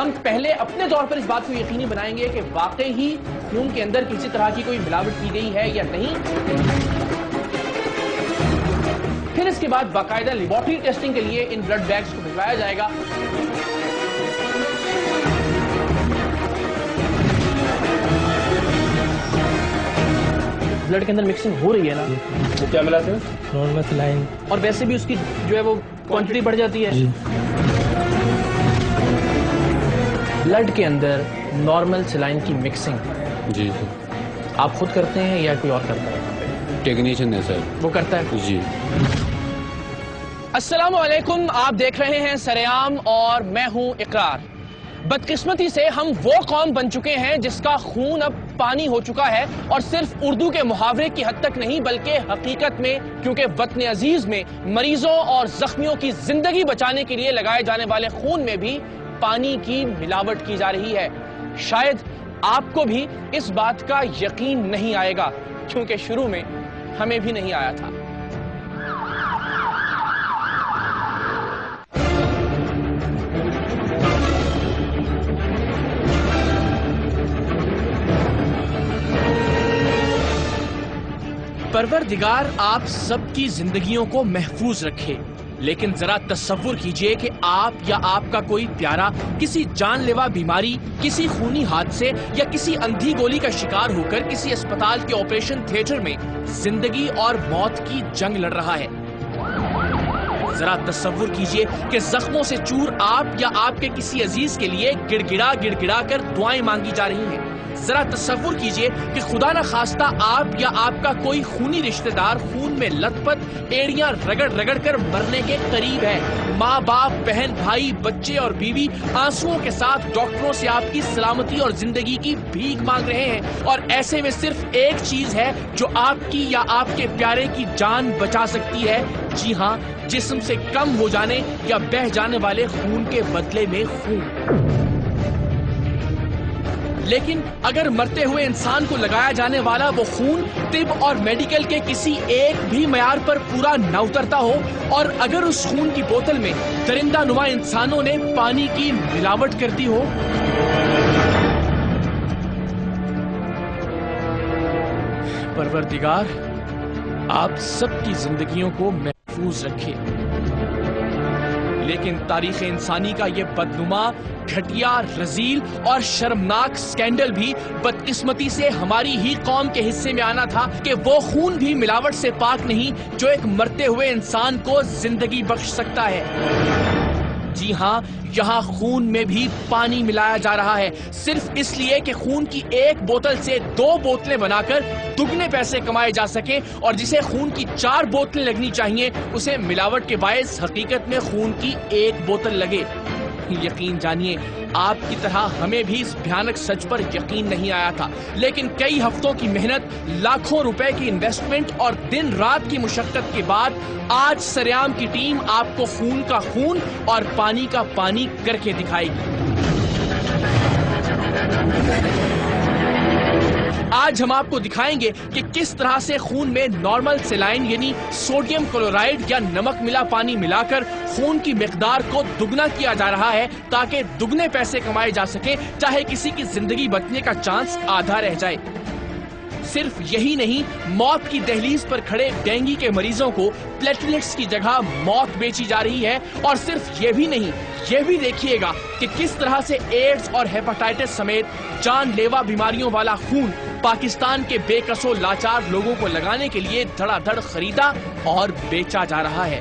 ہم پہلے اپنے طور پر اس بات کو یقینی بنائیں گے کہ واقعی ہی خون کے اندر کسی طرح کی کوئی ملاوٹ کی گئی ہے یا نہیں. پھر اس کے بعد باقاعدہ لیبارٹری ٹیسٹنگ کے لیے ان بلڈ بیگز کو بھجوایا جائے گا. بلڈ کے اندر مکسنگ ہو رہی ہے نا؟ وہ کیا ملاتے ہیں؟ Normal saline. اور ویسے بھی اس کی جو ہے وہ کوانٹٹی بڑھ جاتی ہے. بلڈ کے اندر نارمل سلائن کی مکسنگ جی آپ خود کرتے ہیں یا کوئی اور کرتا ہے؟ ٹیکنیشین ہے سر. وہ کرتا ہے جی. السلام علیکم، آپ دیکھ رہے ہیں سرعام اور میں ہوں اقرار. بدقسمتی سے ہم وہ قوم بن چکے ہیں جس کا خون اب پانی ہو چکا ہے، اور صرف اردو کے محاورے کی حد تک نہیں بلکہ حقیقت میں، کیونکہ وطن عزیز میں مریضوں اور زخمیوں کی زندگی بچانے کے لیے لگائے جانے والے خون میں بھی پانی کی ملاوٹ کی جا رہی ہے. شاید آپ کو بھی اس بات کا یقین نہیں آئے گا، کیونکہ شروع میں ہمیں بھی نہیں آیا تھا. پروردگار آپ سب کی زندگیوں کو محفوظ رکھے، لیکن ذرا تصور کیجئے کہ آپ یا آپ کا کوئی پیارا کسی جان لیوا بیماری، کسی خونی حادثے یا کسی اندھی گولی کا شکار ہو کر کسی اسپتال کے آپریشن تھیٹر میں زندگی اور موت کی جنگ لڑ رہا ہے. ذرا تصور کیجئے کہ زخموں سے چور آپ یا آپ کے کسی عزیز کے لیے گڑ گڑا کر دعائیں مانگی جا رہی ہیں. ذرا تصور کیجئے کہ خدا نہ خواستہ آپ یا آپ کا کوئی خونی رشتہ دار خون میں لت پت ایڑیاں رگڑ کر مرنے کے قریب ہے. ماں باپ، بہن بھائی، بچے اور بیوی آنسوؤں کے ساتھ ڈاکٹروں سے آپ کی سلامتی اور زندگی کی بھیک مانگ رہے ہیں، اور ایسے میں صرف ایک چیز ہے جو آپ کی یا آپ کے پیارے کی جان بچا سکتی ہے. جی ہاں، جسم سے کم ہو جانے یا بہہ جانے والے خون کے بدلے میں خون. لیکن اگر مرتے ہوئے انسان کو لگایا جانے والا وہ خون طب اور میڈیکل کے کسی ایک بھی معیار پر پورا نہ اترتا ہو، اور اگر اس خون کی بوتل میں درندہ نما انسانوں نے پانی کی ملاوٹ کر دی ہو، پروردگار آپ سب کی زندگیوں کو محفوظ رکھے. لیکن تاریخ انسانی کا یہ بدنما، گھٹیا، رذیل اور شرمناک سکینڈل بھی بدقسمتی سے ہماری ہی قوم کے حصے میں آنا تھا کہ وہ خون بھی ملاوٹ سے پاک نہیں جو ایک مرتے ہوئے انسان کو زندگی بخش سکتا ہے. جی ہاں، یہاں خون میں بھی پانی ملایا جا رہا ہے، صرف اس لیے کہ خون کی ایک بوتل سے 2 بوتلیں بنا کر دگنے پیسے کمائے جا سکیں، اور جسے خون کی 4 بوتلیں لگنی چاہیے اسے ملاوٹ کے باعث حقیقت میں خون کی 1 بوتل لگے. یقین جانیے، آپ کی طرح ہمیں بھی اس بھیانک سچ پر یقین نہیں آیا تھا، لیکن کئی ہفتوں کی محنت، لاکھوں روپے کی انویسٹمنٹ اور دن رات کی مشقت کے بعد آج سرعام کی ٹیم آپ کو خون کا خون اور پانی کا پانی کر کے دکھائے گی. آج ہم آپ کو دکھائیں گے کہ کس طرح سے خون میں نارمل سیلائن یعنی سوڈیم کلورائڈ یا نمک ملا پانی ملا کر خون کی مقدار کو دگنا کیا جا رہا ہے، تاکہ دگنے پیسے کمائے جا سکیں، چاہے کسی کی زندگی بچنے کا چانس آدھا رہ جائے. صرف یہی نہیں، موت کی دہلیز پر کھڑے ڈینگی کے مریضوں کو پلیٹلیٹس کی جگہ موت بیچی جا رہی ہے. اور صرف یہ بھی نہیں، یہ بھی دیکھیے گا کہ کس طرح سے ایڈز اور ہیپاٹائٹس سمیت جان لیوا بیماریوں والا خون پاکستان کے بے قصو لاچار لوگوں کو لگانے کے لیے دھڑا دھڑ خریدا اور بیچا جا رہا ہے.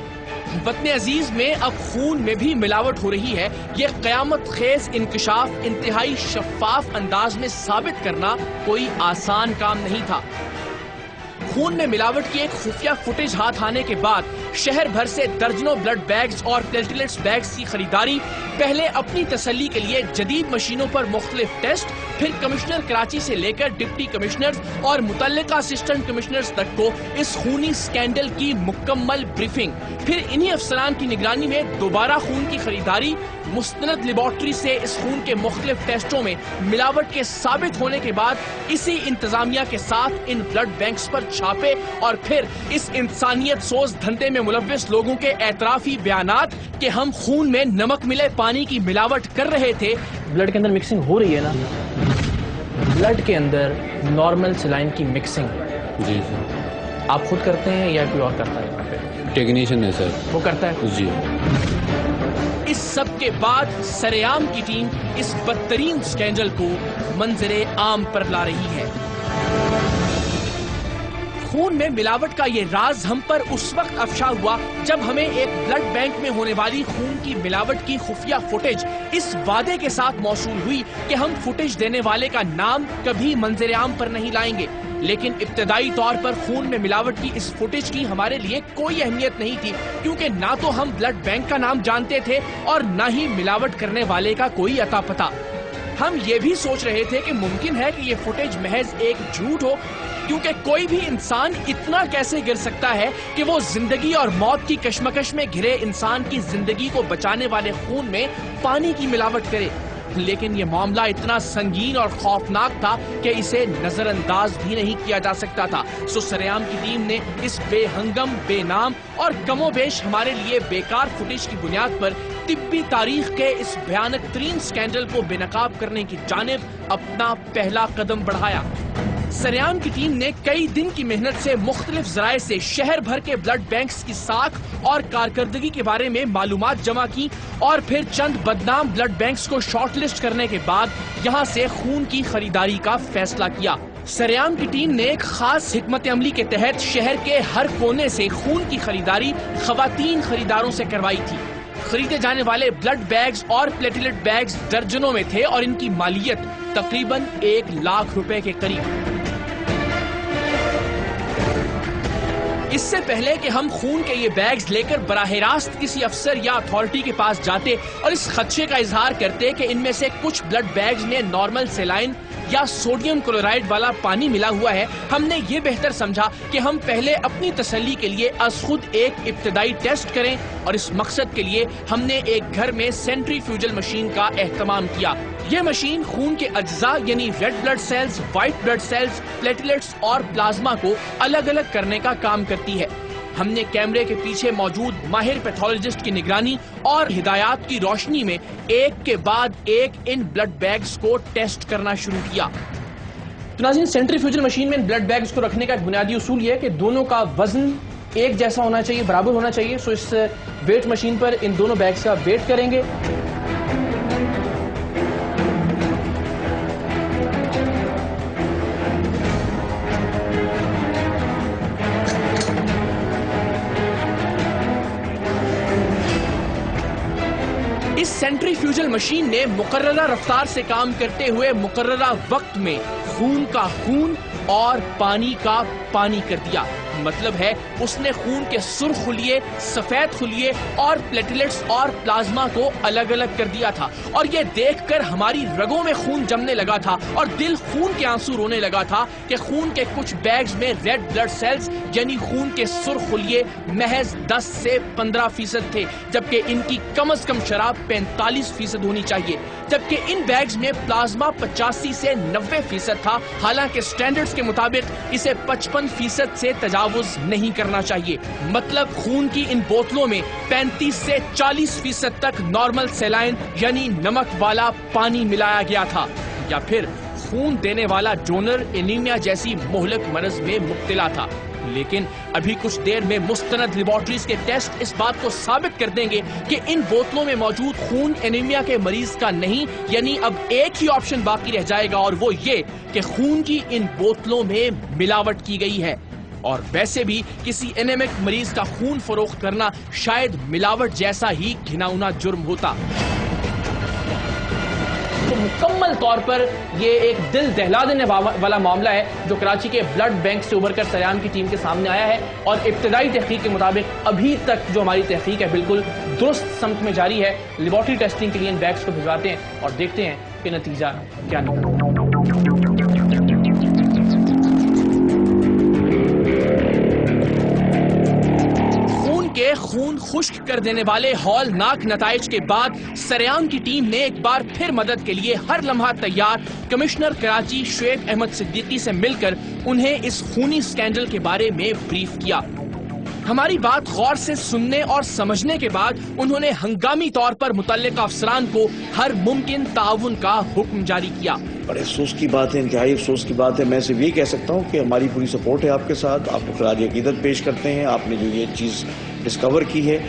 وطن عزیز میں اب خون میں بھی ملاوٹ ہو رہی ہے. یہ قیامت خیز انکشاف انتہائی شفاف انداز میں ثابت کرنا کوئی آسان کام نہیں تھا. خون میں ملاوٹ کی ایک خفیہ فوٹیج ہاتھ آنے کے بعد شہر بھر سے درجنوں بلڈ بیگز اور پلیٹلیٹس بیگز کی خریداری، پہلے اپنی تسلی کے لیے جدید مشینوں پر مختلف ٹیسٹ، پھر کمشنر کراچی سے لے کر ڈپٹی کمشنرز اور متعلقہ اسسٹنٹ کمشنرز تک کو اس خونی سکینڈل کی مکمل بریفنگ، پھر انہی افسران کی نگرانی میں دوبارہ خون کی خریداری، مستند لیبارٹری سے اس خون کے مختلف ٹیسٹوں میں ملاوٹ کے ثابت ہونے کے بعد اسی انتظامیہ کے ساتھ ان بلڈ بینکس پر چھاپے، اور پھر اس انسانیت سوز دھندے میں ملوث لوگوں کے اعترافی بیانات کہ ہم خون میں نمک ملے پانی کی ملاوٹ کر رہے تھے، بلڈ کے اندر مکسنگ ہو رہی ہے نا، بلڈ کے اندر نارمل سیلائن کی مکسنگ جی سر آپ خود کرتے ہیں یا کوئی اور کرتا ہے یہاں پہ؟ ٹیکنیشین ہے سر. وہ کرتا ہے. جی اس سب کے بعد سریام کی ٹیم اس بدترین سکینڈل کو منظر عام پر لا رہی ہے. خون میں ملاوٹ کا یہ راز ہم پر اس وقت افشا ہوا جب ہمیں ایک بلڈ بینک میں ہونے والی خون کی ملاوٹ کی خفیہ فوٹیج اس وعدے کے ساتھ موصول ہوئی کہ ہم فوٹیج دینے والے کا نام کبھی منظر عام پر نہیں لائیں گے. لیکن ابتدائی طور پر خون میں ملاوٹ کی اس فوٹیج کی ہمارے لیے کوئی اہمیت نہیں تھی، کیونکہ نہ تو ہم بلڈ بینک کا نام جانتے تھے اور نہ ہی ملاوٹ کرنے والے کا کوئی اتا پتا. ہم یہ بھی سوچ رہے تھے کہ ممکن ہے کہ یہ فوٹیج محض ایک جھوٹ ہو، کیونکہ کوئی بھی انسان اتنا کیسے گر سکتا ہے کہ وہ زندگی اور موت کی کشمکش میں گھرے انسان کی زندگی کو بچانے والے خون میں پانی کی ملاوٹ کرے. لیکن یہ معاملہ اتنا سنگین اور خوفناک تھا کہ اسے نظر انداز بھی نہیں کیا جا سکتا تھا. سو سریام کی ٹیم نے اس بے ہنگم، بے نام اور کم و بیش ہمارے لیے بیکار فوٹیج کی بنیاد پر طبی تاریخ کے اس بھیانک ترین سکینڈل کو بے نقاب کرنے کی جانب اپنا پہلا قدم بڑھایا. سریام کی ٹیم نے کئی دن کی محنت سے مختلف ذرائع سے شہر بھر کے بلڈ بینکس کی ساکھ اور کارکردگی کے بارے میں معلومات جمع کی اور پھر چند بدنام بلڈ بینکس کو شارٹ لسٹ کرنے کے بعد یہاں سے خون کی خریداری کا فیصلہ کیا. سریام کی ٹیم نے ایک خاص حکمت عملی کے تحت شہر کے ہر کونے سے خون کی خریداری خواتین خریداروں سے کروائی تھی. خریدے جانے والے بلڈ بیگز اور پلیٹلیٹ بیگز درجنوں میں تھے اور ان کی مالیت تقریباً 1 لاکھ روپے کے قریب. اس سے پہلے کہ ہم خون کے یہ بیگز لے کر براہ راست کسی افسر یا اتھارٹی کے پاس جاتے اور اس خدشے کا اظہار کرتے کہ ان میں سے کچھ بلڈ بیگز میں نارمل سیلائن یا سوڈیم کلورائڈ والا پانی ملا ہوا ہے، ہم نے یہ بہتر سمجھا کہ ہم پہلے اپنی تسلی کے لیے از خود ایک ابتدائی ٹیسٹ کریں، اور اس مقصد کے لیے ہم نے ایک گھر میں سینٹریفیوجل مشین کا اہتمام کیا. یہ مشین خون کے اجزاء یعنی red blood cells, white blood cells, platelets اور پلازما کو الگ الگ کرنے کا کام کرتی ہے. ہم نے کیمرے کے پیچھے موجود ماہر پیتھولوجسٹ کی نگرانی اور ہدایات کی روشنی میں ایک کے بعد ایک ان بلڈ بیگز کو ٹیسٹ کرنا شروع کیا. تو ناظرین، سینٹریفیوجل مشین میں ان بلڈ بیگز کو رکھنے کا ایک بنیادی اصول یہ ہے کہ دونوں کا وزن ایک جیسا ہونا چاہیے، برابر ہونا چاہیے. سو اس ویٹ مشین پر ان دونوں بیگز کا ویٹ کریں گے. اس سینٹریفیوجل مشین نے مقررہ رفتار سے کام کرتے ہوئے مقررہ وقت میں خون کا خون اور پانی کا پانی کر دیا. مطلب ہے اس نے خون کے سرخ خلیے، سفید خلیے اور پلیٹلیٹس اور پلازما کو الگ الگ کر دیا تھا. اور یہ دیکھ کر ہماری رگوں میں خون جمنے لگا تھا اور دل خون کے آنسو رونے لگا تھا کہ خون کے کچھ بیگز میں ریڈ بلڈ سیلز یعنی خون کے سرخ خلیے محض 10 سے 15% تھے، جبکہ ان کی کم از کم شرح 45% ہونی چاہیے. جبکہ ان بیگز میں پلازما 85 سے 90% تھا، حالانکہ سٹینڈرڈز کے مطابق اسے 55% سے تجاوز نہیں کرنا چاہیے. مطلب خون کی ان بوتلوں میں 35 سے 40% تک نارمل سیلائن یعنی نمک والا پانی ملایا گیا تھا، یا پھر خون دینے والا ڈونر انیمیا جیسی مہلک مرض میں مبتلا تھا. لیکن ابھی کچھ دیر میں مستند لیبارٹریز کے ٹیسٹ اس بات کو ثابت کر دیں گے کہ ان بوتلوں میں موجود خون انیمیا کے مریض کا نہیں. یعنی اب ایک ہی آپشن باقی رہ جائے گا، اور وہ یہ کہ خون کی ان بوتلوں میں ملاوٹ کی گئی ہے. اور ویسے بھی کسی انیمک مریض کا خون فروخت کرنا شاید ملاوٹ جیسا ہی گھناؤنا جرم ہوتا. تو مکمل طور پر یہ ایک دل دہلا دینے والا معاملہ ہے جو کراچی کے بلڈ بینک سے ابھر کر سریام کی ٹیم کے سامنے آیا ہے. اور ابتدائی تحقیق کے مطابق ابھی تک جو ہماری تحقیق ہے بالکل درست سمت میں جاری ہے. لیبارٹری ٹیسٹنگ کے لیے ان بیگز کو بھجواتے ہیں اور دیکھتے ہیں کہ نتیجہ کیا نکلتا ہے. کے خون خشک کر دینے والے ہولناک نتائج کے بعد سریام کی ٹیم نے ایک بار پھر مدد کے لیے ہر لمحہ تیار کمشنر کراچی شعیب احمد صدیقی سے مل کر انہیں اس خونی سکینڈل کے بارے میں بریف کیا. ہماری بات غور سے سننے اور سمجھنے کے بعد انہوں نے ہنگامی طور پر متعلقہ افسران کو ہر ممکن تعاون کا حکم جاری کیا۔ بڑے افسوس کی بات ہے، انتہائی افسوس کی بات ہے۔ میں صرف یہ کہہ سکتا ہوں کہ ہماری پوری سپورٹ ہے آپ کے ساتھ، آپ کو خراج عقیدت پیش کرتے ہیں، آپ نے جو یہ چیز ڈسکور کی ہے۔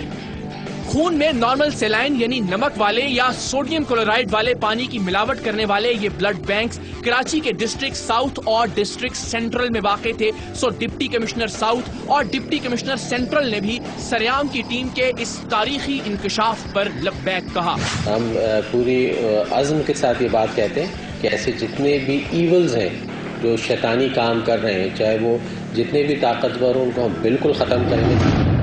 خون میں نارمل سیلائن یعنی نمک والے یا سوڈیم کلورائڈ والے پانی کی ملاوٹ کرنے والے یہ بلڈ بینکس کراچی کے ڈسٹرکٹ ساؤتھ اور ڈسٹرکٹ سینٹرل میں واقع تھے۔ سو ڈپٹی کمشنر ساؤتھ اور ڈپٹی کمشنر سینٹرل نے بھی سریام کی ٹیم کے اس تاریخی انکشاف پر لبیک کہا۔ ہم پوری عزم کے ساتھ یہ بات کہتے ہیں کہ ایسے جتنے بھی ایولز ہیں جو شیطانی کام کر رہے ہیں، چاہے وہ جتنے بھی طاقتور ہوں، ان کو ہم بالکل ختم کریں گے۔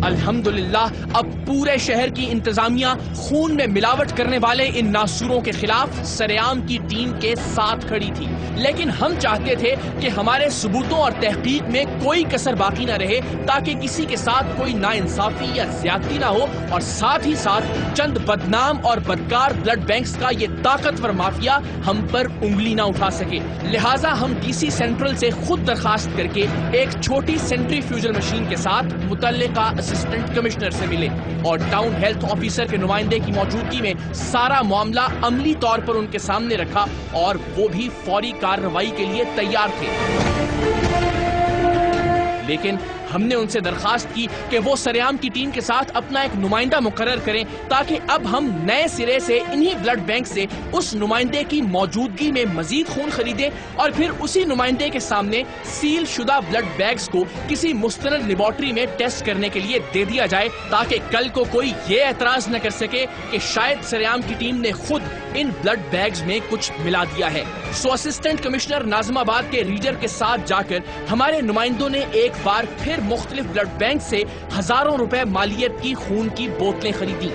الحمدللہ اب پورے شہر کی انتظامیہ خون میں ملاوٹ کرنے والے ان ناسوروں کے خلاف سریام کی ٹیم کے ساتھ کھڑی تھی، لیکن ہم چاہتے تھے کہ ہمارے ثبوتوں اور تحقیق میں کوئی کسر باقی نہ رہے تاکہ کسی کے ساتھ کوئی ناانصافی یا زیادتی نہ ہو، اور ساتھ ہی ساتھ چند بدنام اور بدکار بلڈ بینکس کا یہ طاقتور مافیا ہم پر انگلی نہ اٹھا سکے۔ لہٰذا ہم ڈی سی سینٹرل سے خود درخواست کر کے ایک چھوٹی سینٹری فیوژل مشین کے ساتھ متعلقہ اسسٹنٹ کمشنر سے ملے اور ٹاؤن ہیلتھ آفیسر کے نمائندے کی موجودگی میں سارا معاملہ عملی طور پر ان کے سامنے رکھا، اور وہ بھی فوری کارروائی کے لیے تیار تھے۔ لیکن ہم نے ان سے درخواست کی کہ وہ سریام کی ٹیم کے ساتھ اپنا ایک نمائندہ مقرر کریں تاکہ اب ہم نئے سرے سے انہی بلڈ بینک سے اس نمائندے کی موجودگی میں مزید خون خریدیں اور پھر اسی نمائندے کے سامنے سیل شدہ بلڈ بیگز کو کسی مستند لیبارٹری میں ٹیسٹ کرنے کے لیے دے دیا جائے تاکہ کل کو کوئی یہ اعتراض نہ کر سکے کہ شاید سریام کی ٹیم نے خود ان بلڈ بیگز میں کچھ ملا دیا ہے۔ سو اسسٹنٹ کمشنر ناظم آباد کے ریجر کے ساتھ جا کر ہمارے نمائندوں نے ایک بار پھر مختلف بلڈ بینک سے ہزاروں روپے مالیت کی خون کی بوتلیں خریدی۔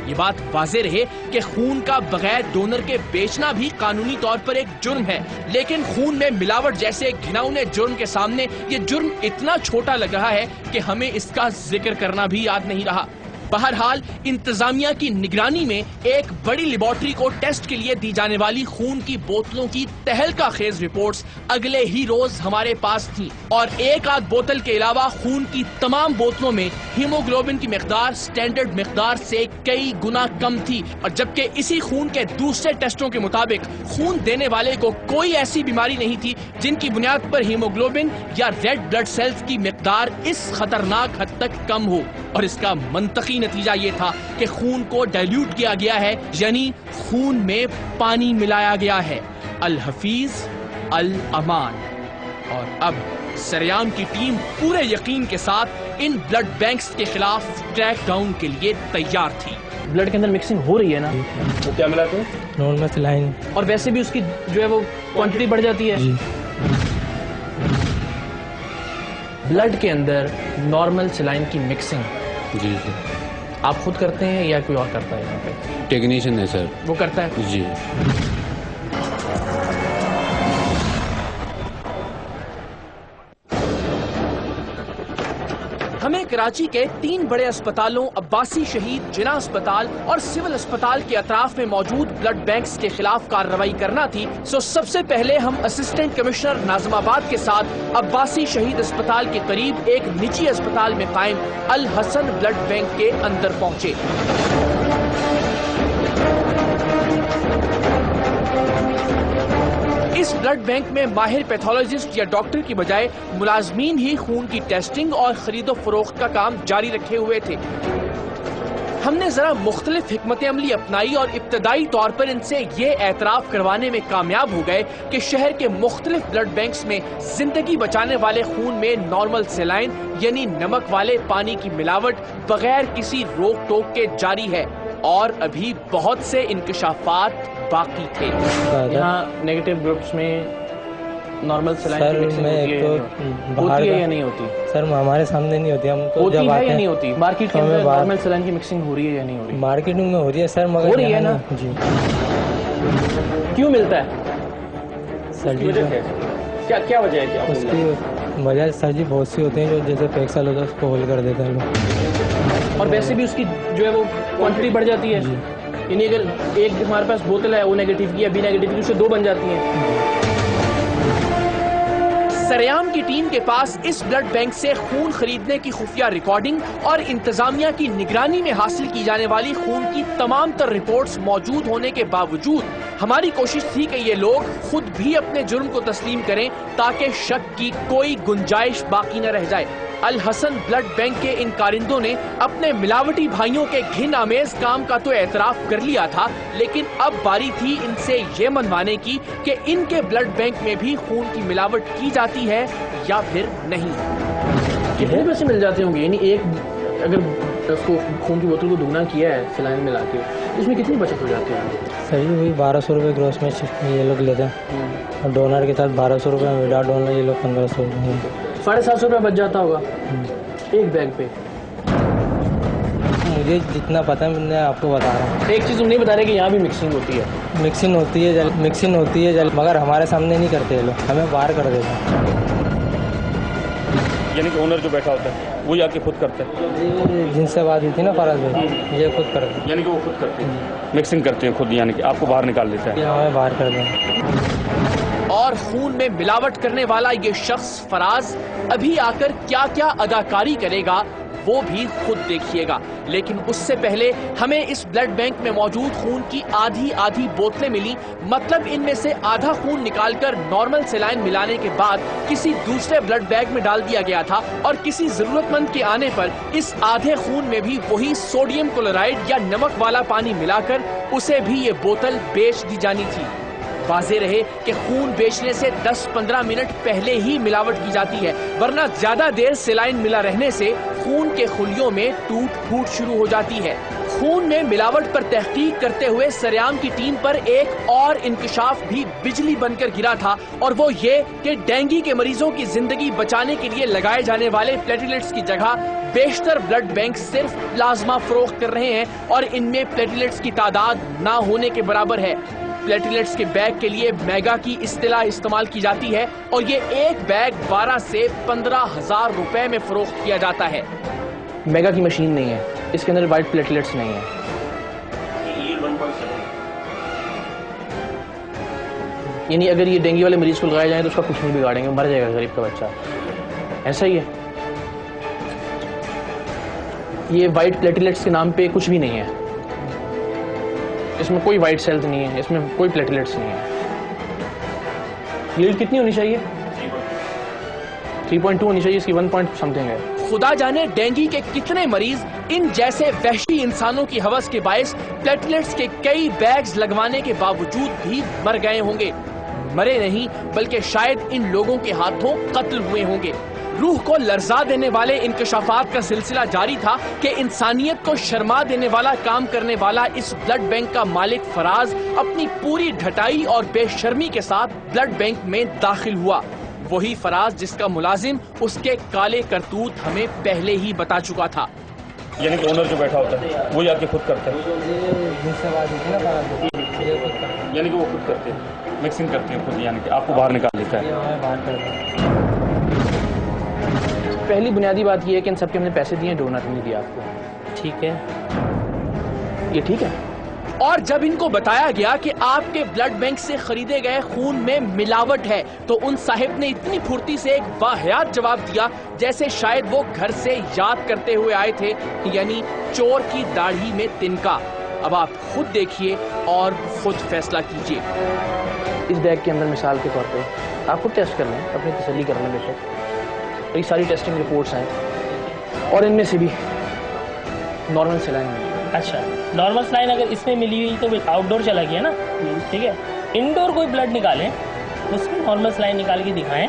یہ بات واضح رہے کہ خون کا بغیر ڈونر کے بیچنا بھی قانونی طور پر ایک جرم ہے، لیکن خون میں ملاوٹ جیسے گھناؤنے جرم کے سامنے یہ جرم اتنا چھوٹا لگ رہا ہے کہ ہمیں اس کا ذکر کرنا بھی یاد نہیں رہا۔ بہرحال انتظامیہ کی نگرانی میں ایک بڑی لیبارٹری کو ٹیسٹ کے لیے دی جانے والی خون کی بوتلوں کی تہلکہ خیز رپورٹس اگلے ہی روز ہمارے پاس تھیں، اور ایک آدھ بوتل کے علاوہ خون کی تمام بوتلوں میں ہیموگلوبن کی مقدار سٹینڈرڈ مقدار سے کئی گنا کم تھی، اور جبکہ اسی خون کے دوسرے ٹیسٹوں کے مطابق خون دینے والے کو کوئی ایسی بیماری نہیں تھی جن کی بنیاد پر ہیموگلوبن یا ریڈ بلڈ سیلز کی مقدار اس خطرناک حد تک کم ہو، اور اس کا منطقی نتیجہ یہ تھا کہ خون کو ڈائلیوٹ کیا گیا ہے، یعنی خون میں پانی ملایا گیا ہے۔ الحفیظ الامان۔ اور اب سریام کی ٹیم پورے یقین کے ساتھ ان بلڈ بینکس کے خلاف ٹریک ڈاؤن کے لیے تیار تھی۔ بلڈ کے اندر مکسنگ ہو رہی ہے نا، تو کیا ملا تھا؟ نارمل سیلائن، اور ویسے بھی اس کی جو ہے وہ کوانٹٹی بڑھ جاتی ہے۔ بلڈ کے اندر نارمل سیلائن کی مکسنگ جی آپ خود کرتے ہیں یا کوئی اور کرتا ہے؟ یہاں پہ ٹیکنیشین ہے سر، وہ کرتا ہے جی۔ ہمیں کراچی کے 3 بڑے اسپتالوں عباسی شہید، جناح اسپتال اور سول اسپتال کے اطراف میں موجود بلڈ بینکس کے خلاف کارروائی کرنا تھی۔ سو سب سے پہلے ہم اسسٹنٹ کمشنر ناظم آباد کے ساتھ عباسی شہید اسپتال کے قریب ایک نجی اسپتال میں قائم الحسن بلڈ بینک کے اندر پہنچے۔ اس بلڈ بینک میں ماہر پیتھولوجسٹ یا ڈاکٹر کی بجائے ملازمین ہی خون کی ٹیسٹنگ اور خرید و فروخت کا کام جاری رکھے ہوئے تھے۔ ہم نے ذرا مختلف حکمت عملی اپنائی اور ابتدائی طور پر ان سے یہ اعتراف کروانے میں کامیاب ہو گئے کہ شہر کے مختلف بلڈ بینکس میں زندگی بچانے والے خون میں نارمل سیلائن یعنی نمک والے پانی کی ملاوٹ بغیر کسی روک ٹوک کے جاری ہے، اور ابھی بہت سے انکشافات باقی تھے۔ یہاں نیگیٹو گروپس میں نارمل سیلائن کی مکسنگ ہوتی ہے یا نہیں ہوتی؟ سر ہمارے سامنے نہیں ہوتی، ہم تو ہوتی جب ہے آتے یا ہیں نہیں ہوتی؟ مارکیٹ کے اندر نارمل سیلائن کی مکسنگ ہو رہی ہے یا نہیں ہو رہی؟ مارکیٹنگ میں ہو رہی ہے سر، مگر ہو رہی ہے نا؟ جی۔ کیوں ملتا ہے سر جی کیا وجہ ہے؟ کیا اس کی وجہ سر جی بہت سی ہوتی ہیں، جو جیسے پیکسل ہوتا ہے اس کو ہول کر دیتا ہے لوگ، اور ویسے بھی اس کی جو ہے وہ کوانٹٹی بڑھ جاتی ہے، یعنی اگر ایک ہمارے پاس بوتل ہے او نیگیٹو کی یا بی نیگیٹو کی، اس سے 2 بن جاتی ہیں۔ سریام کی ٹیم کے پاس اس بلڈ بینک سے خون خریدنے کی خفیہ ریکارڈنگ اور انتظامیہ کی نگرانی میں حاصل کی جانے والی خون کی تمام تر رپورٹس موجود ہونے کے باوجود ہماری کوشش تھی کہ یہ لوگ خود بھی اپنے جرم کو تسلیم کریں تاکہ شک کی کوئی گنجائش باقی نہ رہ جائے۔ الحسن بلڈ بینک کے ان کارندوں نے اپنے ملاوٹی بھائیوں کے گھن آمیز کام کا تو اعتراف کر لیا تھا، لیکن اب باری تھی ان سے یہ منوانے کی کہ ان کے بلڈ بینک میں بھی خون کی ملاوٹ کی جاتی ہے یا پھر نہیں۔ کتنے پیسے مل جاتے ہوں گے؟ یعنی ایک اگر اس کو خون کی بوتل کو دگنا کیا ہے سلائن ملا کے، اس میں کتنی بچت ہو جاتی ہے؟ صحیح ہوئی 1200 روپے گروس میں یہ لوگ لیتے ہیں، اور ڈونر کے ساتھ 1200 روپے، وداؤٹ ڈونر یہ لوگ 1500 روپے، 750 روپے بچ جاتا ہوگا ایک بیگ پہ۔ مجھے جتنا پتہ ہے میں آپ کو بتا رہا ہوں۔ ایک چیز تم نہیں بتا رہے کہ یہاں بھی مکسنگ ہوتی ہے؟ مکسنگ ہوتی ہے مگر ہمارے سامنے نہیں کرتے یہ لوگ، ہمیں باہر کر دیتے ہیں۔ یعنی کہ اونر جو بیٹھا ہوتا ہے وہی آ کے خود کرتا ہے؟ جن سے بات ہوئی تھی نا فراز بھائی، یہ خود کرتے ہیں، یعنی کہ وہ خود کرتے ہیں، مکسنگ کرتے ہیں خود، یعنی کہ آپ کو باہر نکال دیتا ہے؟ ہمیں باہر کر دیں۔ اور خون میں ملاوٹ کرنے والا یہ شخص فراز ابھی آ کر کیا کیا اداکاری کرے گا وہ بھی خود دیکھیے گا، لیکن اس سے پہلے ہمیں اس بلڈ بینک میں موجود خون کی آدھی بوتلیں ملی، مطلب ان میں سے آدھا خون نکال کر نارمل سیلائن ملانے کے بعد کسی دوسرے بلڈ بینک میں ڈال دیا گیا تھا، اور کسی ضرورت مند کے آنے پر اس آدھے خون میں بھی وہی سوڈیم کلورائڈ یا نمک والا پانی ملا کر اسے بھی یہ بوتل بیچ دی جانی تھی۔ واضح رہے کہ خون بیچنے سے 10-15 منٹ پہلے ہی ملاوٹ کی جاتی ہے، ورنہ زیادہ دیر سیلائن ملا رہنے سے خون کے خلیوں میں ٹوٹ پھوٹ شروع ہو جاتی ہے۔ خون میں ملاوٹ پر تحقیق کرتے ہوئے سریام کی ٹیم پر ایک اور انکشاف بھی بجلی بن کر گرا تھا، اور وہ یہ کہ ڈینگی کے مریضوں کی زندگی بچانے کے لیے لگائے جانے والے پلیٹلیٹس کی جگہ بیشتر بلڈ بینک صرف پلازما فروخت کر رہے ہیں، اور ان میں پلیٹلیٹس کی تعداد نہ ہونے کے برابر ہے۔ پلیٹلیٹس کے بیگ کے لیے میگا کی اصطلاح استعمال کی جاتی ہے، اور یہ ایک بیگ 12 سے 15,000 روپے میں فروخت کیا جاتا ہے۔ میگا کی مشین نہیں ہے، اس کے اندر وائٹ پلیٹلیٹس نہیں ہیں۔ یعنی اگر یہ ڈینگی والے مریض کو لگائے جائیں تو اس کا کچھ نہیں بگاڑیں گے، مر جائے گا غریب کا بچہ، ایسا ہی ہے۔ یہ وائٹ پلیٹلیٹس کے نام پہ کچھ بھی نہیں ہے، اس میں کوئی وائٹ سیلز نہیں ہے، اس میں کوئی پلیٹلیٹس نہیں ہے۔ یلڈ کتنی ہونی چاہیے؟ 3.2 ہونی چاہیے، اس کی 1 پوائنٹ سم تھنگ ہے۔ خدا جانے ڈینگی کے کتنے مریض ان جیسے وحشی انسانوں کی ہوس کے باعث پلیٹلیٹس کے کئی بیگز لگوانے کے باوجود بھی مر گئے ہوں گے۔ مرے نہیں بلکہ شاید ان لوگوں کے ہاتھوں قتل ہوئے ہوں گے۔ روح کو لرزا دینے والے انکشافات کا سلسلہ جاری تھا کہ انسانیت کو شرما دینے والا کام کرنے والا اس بلڈ بینک کا مالک فراز اپنی پوری ڈھٹائی اور بے شرمی کے ساتھ بلڈ بینک میں داخل ہوا۔ وہی فراز جس کا ملازم اس کے کالے کرتوت ہمیں پہلے ہی بتا چکا تھا۔ یعنی کہ اونر جو بیٹھا ہوتا ہے وہی آ کے خود کرتا ہے؟ یعنی کہ وہ خود کرتے ہیں، مکسنگ کرتے ہیں خود، یعنی کہ آپ کو باہر نکال لیتا ہے؟ پہلی بنیادی بات یہ ہے کہ ان سب کے ہم نے پیسے دیے، ڈونر نہیں دیا آپ کو، ٹھیک ہے؟ یہ ٹھیک ہے؟ اور جب ان کو بتایا گیا کہ آپ کے بلڈ بینک سے خریدے گئے خون میں ملاوٹ ہے تو ان صاحب نے اتنی پھرتی سے ایک واہیات جواب دیا جیسے شاید وہ گھر سے یاد کرتے ہوئے آئے تھے، یعنی چور کی داڑھی میں تنکا۔ اب آپ خود دیکھیے اور خود فیصلہ کیجیے۔ اس بیگ کے اندر مثال کے طور پہ آپ خود ٹیسٹ کر لیں، اپنی تسلی کر لیں بیٹے، یہ ساری ٹیسٹنگ رپورٹس ہیں اور ان میں سے بھی نارمل سیلائن ملی۔ اچھا، نارمل سیلائن اگر اس میں ملی ہوئی تو آؤٹ ڈور چلا گیا نا، ٹھیک ہے؟ انڈور کوئی بلڈ نکالیں، اس میں نارمل سیلائن نکال کے دکھائیں۔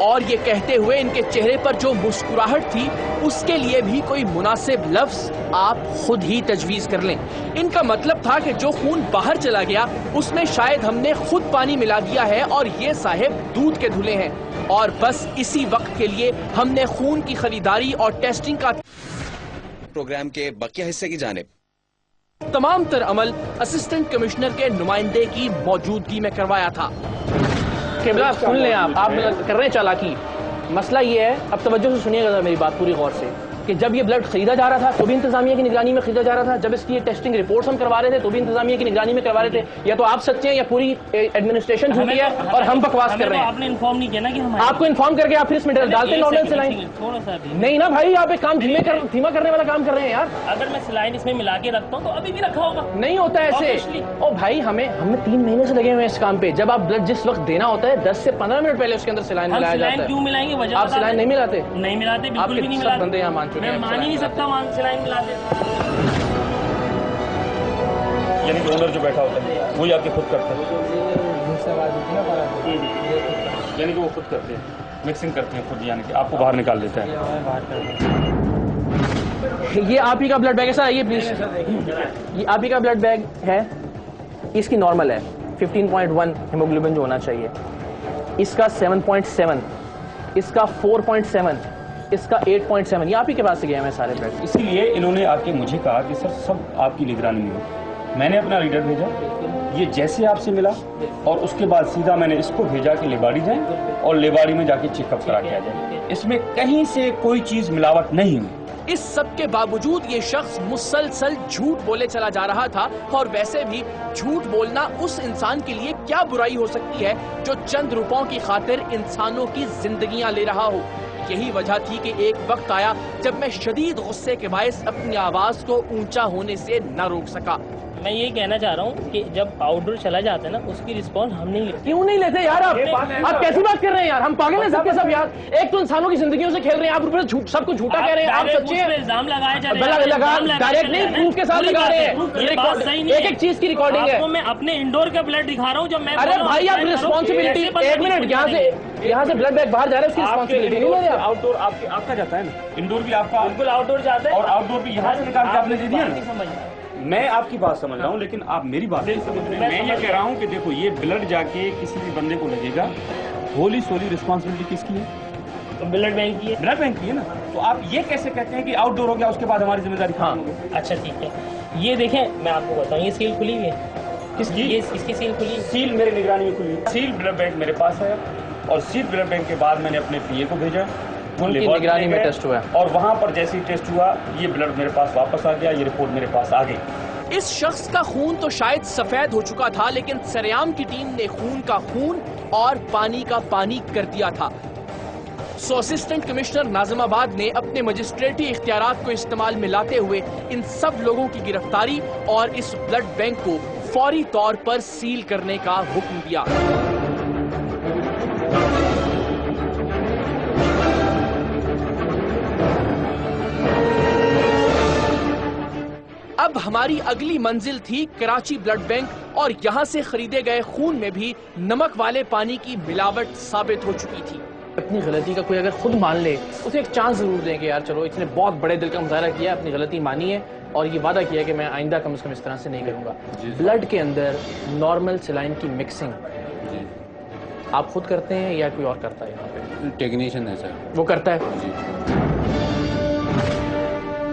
اور یہ کہتے ہوئے ان کے چہرے پر جو مسکراہٹ تھی اس کے لیے بھی کوئی مناسب لفظ آپ خود ہی تجویز کر لیں۔ ان کا مطلب تھا کہ جو خون باہر چلا گیا اس میں شاید ہم نے خود پانی ملا دیا ہے اور یہ صاحب دودھ کے دھلے ہیں، اور بس اسی وقت کے لیے ہم نے خون کی خریداری اور ٹیسٹنگ کا پروگرام کے بقیہ حصے کی جانب تمام تر عمل اسسٹنٹ کمشنر کے نمائندے کی موجودگی میں کروایا تھا۔ کیمرہ سن لیں، آپ کر رہے ہیں چالاکی۔ مسئلہ یہ ہے، اب توجہ سے سنیے گا میری بات پوری غور سے۔ کہ جب یہ بلڈ خریدا جا رہا تھا تو بھی انتظامیہ کی نگرانی میں خریدا جا رہا تھا, جب اس کی ٹیسٹنگ رپورٹس ہم کروا رہے تھے تو بھی انتظامیہ کی نگرانی میں کروا رہے تھے. یا تو آپ سچے ہیں یا پوری ایڈمنسٹریشن جھوٹی ہے اور ہم بکواس کر رہے ہیں. آپ نے انفارم نہیں کیا نا کہ ہم آپ کو انفارم کر کے آپ پھر اس میں ڈالتے ہیں نارمل سلائن. تھوڑا سا نہیں نا بھائی, آپ ایک کام دھیما کرنے والا کام کر رہے ہیں یار. اگر میں سلائن اس میں ملا کے رکھتا ہوں تو ابھی بھی رکھا ہوگا. نہیں ہوتا ایسے. او بھائی ہمیں 3 مہینے سے لگے ہوئے ہیں اس کام پہ. جب آپ بلڈ جس وقت دینا ہوتا ہے 10 سے 15 منٹ پہلے اس کے اندر سلائن ملایا جاتا ہے. کیوں ملائیں گے؟ وجہ آپ سلائن نہیں ملاتے؟ نہیں ملاتے, آپ بالکل بھی نہیں کے ملاتے. سب بندے یہاں مان چکے ہیں. میں مان ہی نہیں سکتا وہاں سلائن ملاتے. یعنی کہ اونر جو بیٹھا ہوتا ہے وہی آپ کے خود کرتے ہیں, یعنی کہ وہ خود کرتے ہیں, مکسنگ کرتے ہیں خود, یعنی کہ آپ کو باہر نکال دیتا ہے. یہ آپ ہی کا بلڈ بیگ ہے سر, یہ پلیز. یہ آپ ہی کا بلڈ بیگ ہے, اس کی نارمل ہے 15.1 ہیموگلوبن جو ہونا چاہیے, اس کا 7.7, اس کا 4.7, اس کا 8.7. یہ آپ ہی کے پاس سے گئے ہیں سارے بلڈ. اسی لیے انہوں نے آ کے مجھے کہا کہ سر سب آپ کی نگرانی میں ہو. میں نے اپنا ریڈر بھیجا, یہ جیسے آپ سے ملا اور اس کے بعد سیدھا میں نے اس کو بھیجا کہ لیباڑی جائیں اور لیباڑی میں جا کے چیک اپ کرا کے آ جائیں. اس میں کہیں سے کوئی چیز ملاوٹ نہیں ہوئی. اس سب کے باوجود یہ شخص مسلسل جھوٹ بولے چلا جا رہا تھا. اور ویسے بھی جھوٹ بولنا اس انسان کے لیے کیا برائی ہو سکتی ہے جو چند روپوں کی خاطر انسانوں کی زندگیاں لے رہا ہو. یہی وجہ تھی کہ ایک وقت آیا جب میں شدید غصے کے باعث اپنی آواز کو اونچا ہونے سے نہ روک سکا. میں یہ کہنا چاہ رہا ہوں کہ جب آؤٹ ڈور چلا جاتا ہے نا اس کی رسپانس ہم نہیں لیتے. کیوں نہیں لیتے یار؟ آپ کیسی بات کر رہے ہیں یار؟ ہم پاگل ہیں سب کے سب یار. ایک تو انسانوں کی زندگیوں سے کھیل رہے ہیں آپ, اوپر سب کو جھوٹا کہہ رہے ہیں. آپ سچے ہیں؟ الزام لگائے جا رہے ہیں. ڈائریکٹ نہیں, پروف کے ساتھ لگا رہے ہیں. ایک ایک چیز کی ریکارڈنگ ہے. میں اپنے انڈور کا بلڈ دکھا رہا ہوں جب میں. ارے بھائی آپ ریسپانسبلٹی, ایک منٹ, یہاں سے بلڈ بیگ باہر جا رہا ہے, اس کی ریسپانسبلٹی نہیں ہے. آؤٹ ڈور آپ کا جاتا ہے نا, انڈور بھی آپ کا. بالکل آؤٹ ڈور جاتا ہے اور آؤٹ ڈور بھی یہاں سے نکال کے آپ نے دے دیا. میں آپ کی بات سمجھ رہا ہوں لیکن آپ میری بات نہیں سمجھ رہے. میں یہ کہہ رہا ہوں کہ دیکھو یہ بلڈ جا کے کسی بھی بندے کو لگے گا, ہولی سولی رسپانسبلٹی کس کی ہے؟ بلڈ بینک کی ہے. بلڈ بینک کی ہے نا. تو آپ یہ کیسے کہتے ہیں کہ آؤٹ ڈور ہو گیا اس کے بعد ہماری ذمہ داری ختم ہو گئی؟ اچھا ٹھیک ہے, یہ دیکھیں میں آپ کو بتاؤں, یہ سیل کھلی ہوئی ہے. کس کی؟ اس کی سیل کھلی. سیل میرے نگرانی میں کھلی. سیل بلڈ بینک میرے پاس ہے اور سیل بلڈ بینک کے بعد میں نے اپنے پی اے کو بھیجا, ان کی نگرانی میں ٹیسٹ ہوا, اور وہاں پر جیسے ہی ٹیسٹ ہوا یہ بلڈ میرے پاس واپس آ گیا, یہ رپورٹ میرے پاس آ گئی. اس شخص کا خون تو شاید سفید ہو چکا تھا لیکن سریام کی ٹیم نے خون کا خون اور پانی کا پانی کر دیا تھا. سو اسسٹنٹ کمشنر ناظم آباد نے اپنے مجسٹریٹی اختیارات کو استعمال میں لاتے ہوئے ان سب لوگوں کی گرفتاری اور اس بلڈ بینک کو فوری طور پر سیل کرنے کا حکم دیا. اب ہماری اگلی منزل تھی کراچی بلڈ بینک اور یہاں سے خریدے گئے خون میں بھی نمک والے پانی کی ملاوٹ ثابت ہو چکی تھی. اپنی غلطی کا کوئی اگر خود مان لے اسے ایک چانس ضرور دیں کہ یار چلو اس نے بہت بڑے دل کا مظاہرہ کیا, اپنی غلطی مانی ہے اور یہ وعدہ کیا کہ میں آئندہ کم از کم اس طرح سے نہیں کروں گا. بلڈ کے اندر نارمل سلائن کی مکسنگ آپ خود کرتے ہیں یا کوئی اور کرتا ہے؟ یہاں پہ ٹیکنیشین ہے سر, وہ کرتا ہے.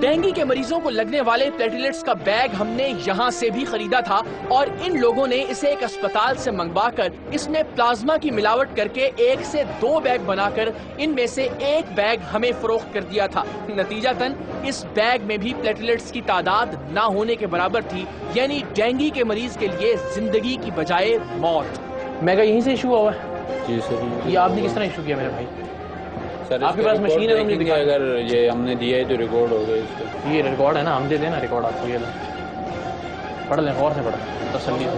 ڈینگی کے مریضوں کو لگنے والے پلیٹلیٹس کا بیگ ہم نے یہاں سے بھی خریدا تھا اور ان لوگوں نے اسے ایک اسپتال سے منگوا کر اس میں پلازما کی ملاوٹ کر کے 1 سے 2 بیگ بنا کر ان میں سے 1 بیگ ہمیں فروخت کر دیا تھا. نتیجتاً اس بیگ میں بھی پلیٹلیٹس کی تعداد نہ ہونے کے برابر تھی, یعنی ڈینگی کے مریض کے لیے زندگی کی بجائے موت. میگا یہیں سے ایشو ہوا ہے؟ جی سر. یہ آپ نے کس طرح ایشو کیا میرے بھائی؟ سر آپ کے پاس مشین ہے, دیکھیں گے اگر یہ ہم نے دیا ہے تو ریکارڈ ہو گیا اس کا. یہ ریکارڈ ہے نا, ہم دے دیں نا ریکارڈ آپ کو. یہ پڑھ لیں, غور سے پڑھیں, تسلی سے.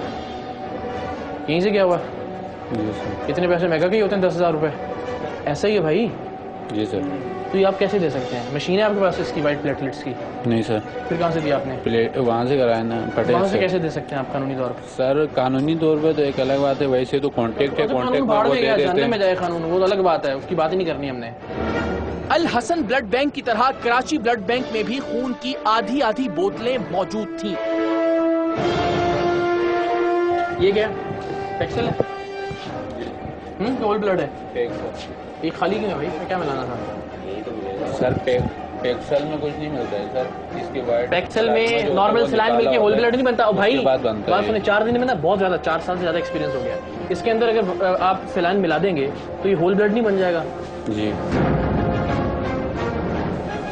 یہیں سے کیا ہوا؟ جی سر. اتنے پیسے میگا کے ہی ہوتے ہیں 10,000 روپے. ایسا ہی ہے بھائی. جی سر. تو یہ آپ کیسے دے سکتے ہیں؟ مشین ہے آپ کے پاس اس کی وائٹ پلیٹلیٹس کی؟ نہیں سر. پھر کہاں سے دیا آپ نے؟ وہاں سے کرایا نا, پٹیل. وہاں سے کیسے دے سکتے ہیں آپ قانونی طور پر؟ سر قانونی طور پہ تو ایک الگ بات ہے, ویسے تو کانٹیکٹ ہے, کانٹیکٹ میں وہ دے دیتے ہیں. میں جائے قانون, وہ الگ بات ہے, اس کی بات ہی نہیں کرنی ہم نے. الحسن بلڈ بینک کی طرح کراچی بلڈ بینک میں بھی خون کی آدھی بوتلیں موجود تھیں. یہ کیا پیکسل ہے؟ ہول بلڈ ہے. یہ خالی کیوں ہے بھائی, کیا ملانا تھا سر؟ پیکسل میں کچھ نہیں ملتا ہے سر. اس کے بعد پیکسل میں نارمل سلائن مل کے ہول بلڈ نہیں بنتا بھائی. بات سنیں, 4 دن میں نا بہت زیادہ, 4 سال سے زیادہ ایکسپیرینس ہو گیا. اس کے اندر اگر آپ سلائن ملا دیں گے تو یہ ہول بلڈ نہیں بن جائے گا. جی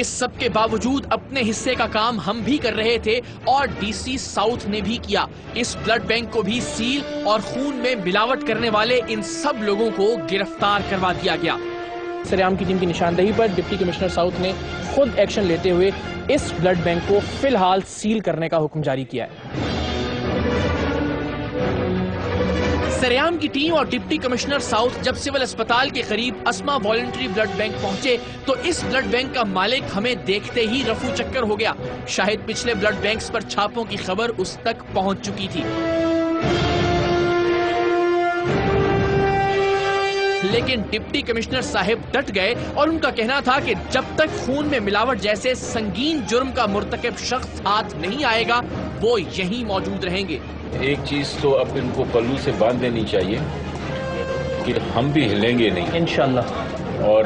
اس سب کے باوجود اپنے حصے کا کام ہم بھی کر رہے تھے اور ڈی سی ساؤتھ نے بھی کیا. اس بلڈ بینک کو بھی سیل اور خون میں ملاوٹ کرنے والے ان سب لوگوں کو گرفتار کروا دیا گیا. سریام کی ٹیم کی نشاندہی پر ڈپٹی کمشنر ساؤتھ نے خود ایکشن لیتے ہوئے اس بلڈ بینک کو فی الحال سیل کرنے کا حکم جاری کیا ہے. سریام کی ٹیم اور ڈپٹی کمشنر ساؤتھ جب سول اسپتال کے قریب اسما والنٹری بلڈ بینک پہنچے تو اس بلڈ بینک کا مالک ہمیں دیکھتے ہی رفو چکر ہو گیا. شاید پچھلے بلڈ بینکس پر چھاپوں کی خبر اس تک پہنچ چکی تھی. لیکن ڈپٹی کمشنر صاحب ڈٹ گئے اور ان کا کہنا تھا کہ جب تک خون میں ملاوٹ جیسے سنگین جرم کا مرتکب شخص ہاتھ نہیں آئے گا وہ یہیں موجود رہیں گے. ایک چیز تو اب ان کو پلو سے باندھ دینی چاہیے کہ ہم بھی ہلیں گے نہیں انشاءاللہ. اور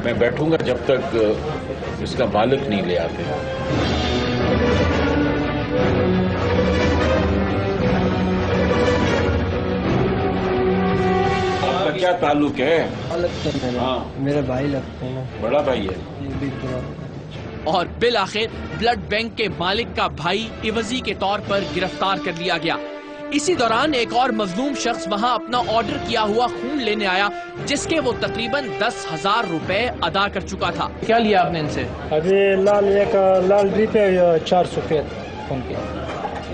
میں بیٹھوں گا جب تک اس کا مالک نہیں لے آتے. آپ کا کیا تعلق ہے؟ ہاں میرے بھائی لگتے ہیں. بڑا بھائی ہے. اور بالآخر بلڈ بینک کے مالک کا بھائی عوضی کے طور پر گرفتار کر لیا گیا. اسی دوران ایک اور مظلوم شخص وہاں اپنا آرڈر کیا ہوا خون لینے آیا جس کے وہ تقریباً 10,000 روپے ادا کر چکا تھا. کیا لیا آپ نے ان سے؟ ابھی لال ڈرپ ہے 4 سفید خون کے.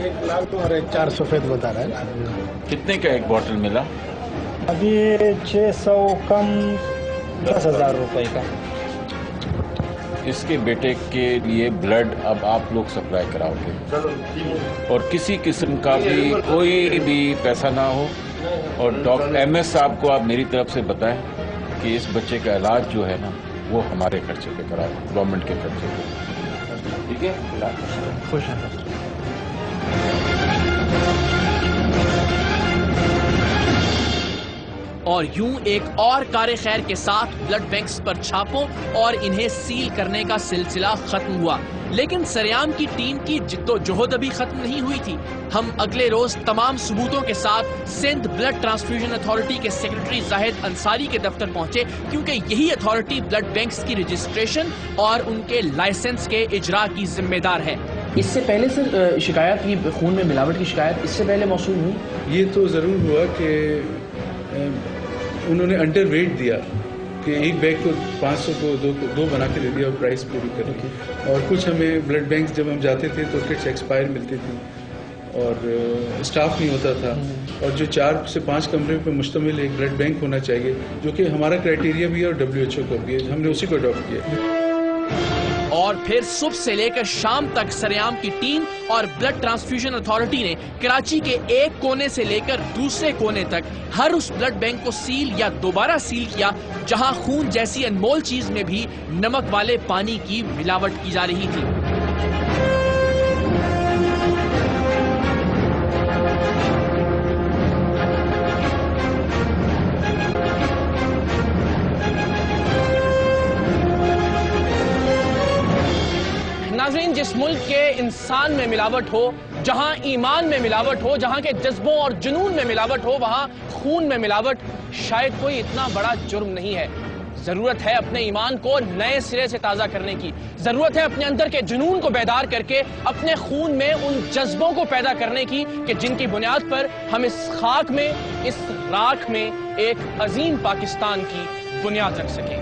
ایک لال تو اور ایک 4 سفید بتا رہا ہے. کتنے کا ایک بوٹل ملا؟ ابھی 600 کم 10,000 روپے کا. اس کے بیٹے کے لیے بلڈ اب آپ لوگ سپلائی کراؤ گے اور کسی قسم کا بھی کوئی بھی پیسہ نہ ہو. اور ڈاکٹر ایم ایس صاحب کو آپ میری طرف سے بتائیں کہ اس بچے کا علاج جو ہے نا وہ ہمارے خرچے پہ کرائے, گورنمنٹ کے خرچے پہ. ٹھیک ہے, خوش ہیں. اور یوں ایک اور کار خیر کے ساتھ بلڈ بینکس پر چھاپوں اور انہیں سیل کرنے کا سلسلہ ختم ہوا. لیکن سریام کی ٹیم کی جد و جہد ابھی ختم نہیں ہوئی تھی. ہم اگلے روز تمام ثبوتوں کے ساتھ سندھ بلڈ ٹرانسفیوژن اتھارٹی کے سیکرٹری زاہد انصاری کے دفتر پہنچے کیونکہ یہی اتھارٹی بلڈ بینکس کی رجسٹریشن اور ان کے لائسنس کے اجرا کی ذمہ دار ہے. اس سے پہلے سر شکایت کی خون میں ملاوٹ کی شکایت اس سے پہلے موصول ہوئی؟ یہ تو ضرور ہوا کہ انہوں نے انڈر ویٹ دیا کہ ایک بیگ کو 500 کو دو بنا کے دے دیا اور پرائس پوری کر دی. اور کچھ ہمیں بلڈ بینک جب ہم جاتے تھے تو کٹس ایکسپائر ملتی تھی اور اسٹاف نہیں ہوتا تھا. اور جو 4 سے 5 کمرے پر مشتمل ایک بلڈ بینک ہونا چاہیے جو کہ ہمارا کرائٹیریا بھی ہے اور WHO کا بھی ہے, ہم نے اسی کو اڈاپٹ کیا. اور پھر صبح سے لے کر شام تک سریام کی ٹیم اور بلڈ ٹرانسفیوژن اتھارٹی نے کراچی کے ایک کونے سے لے کر دوسرے کونے تک ہر اس بلڈ بینک کو سیل یا دوبارہ سیل کیا جہاں خون جیسی انمول چیز میں بھی نمک والے پانی کی ملاوٹ کی جا رہی تھی. ناظرین, جس ملک کے انسان میں ملاوٹ ہو, جہاں ایمان میں ملاوٹ ہو, جہاں کے جذبوں اور جنون میں ملاوٹ ہو, وہاں خون میں ملاوٹ شاید کوئی اتنا بڑا جرم نہیں ہے. ضرورت ہے اپنے ایمان کو نئے سرے سے تازہ کرنے کی. ضرورت ہے اپنے اندر کے جنون کو بیدار کر کے اپنے خون میں ان جذبوں کو پیدا کرنے کی کہ جن کی بنیاد پر ہم اس خاک میں, اس راکھ میں ایک عظیم پاکستان کی بنیاد رکھ سکیں.